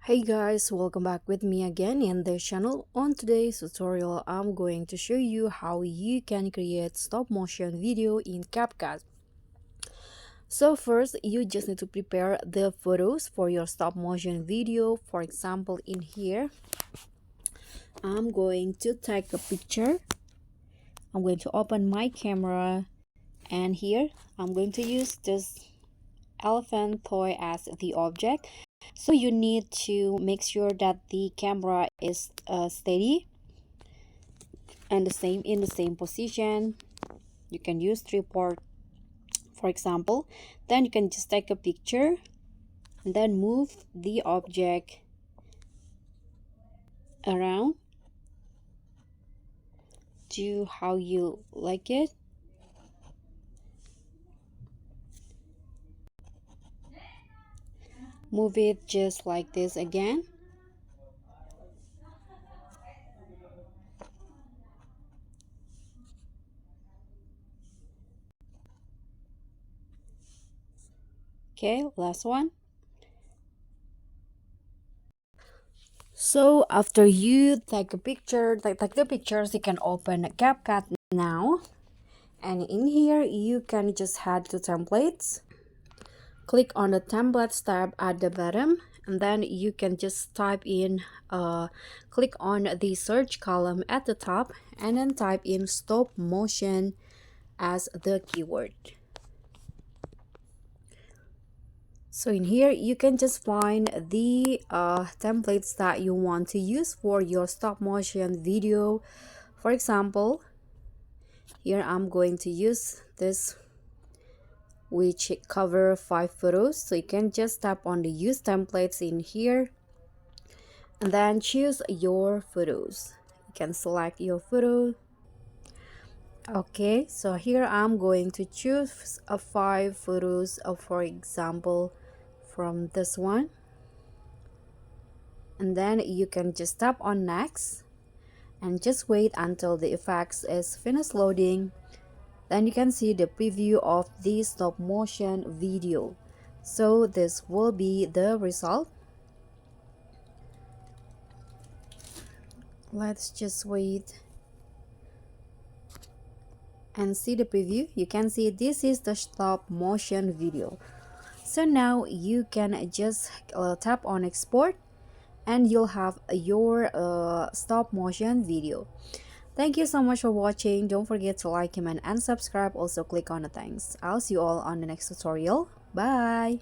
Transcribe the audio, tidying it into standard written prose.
Hey guys, welcome back with me again in this channel. On today's tutorial, I'm going to show you how you can create stop motion video in CapCut. So first, you just need to prepare the photos for your stop motion video. For example, in here, I'm going to take a picture. I'm going to open my camera, and here I'm going to use this elephant toy as the object. So you need to make sure that the camera is steady and in the same position. You can use tripod, for example. Then you can just take a picture and then move the object around to how you like it. Move it just like this again. Okay, last one. So after you take a picture, take the pictures, you can open CapCut now. And in here, you can just add to templates. Click on the templates tab at the bottom, and then you can just type in, click on the search column at the top, and then type in stop motion as the keyword. So in here, you can just find the templates that you want to use for your stop motion video. For example, here I'm going to use this, which cover 5 photos. So you can just tap on the use templates in here and then choose your photos. You can select your photo. Okay, so here I'm going to choose 5 photos, for example, from this one, and then you can just tap on next and just wait until the effects is finished loading. Then you can see the preview of the stop motion video. So this will be the result. Let's just wait and see the preview. You can see this is the stop motion video. So now you can just tap on export and you'll have your stop motion video. Thank you so much for watching. Don't forget to like, comment, and subscribe. Also click on the thanks. I'll see you all on the next tutorial. Bye.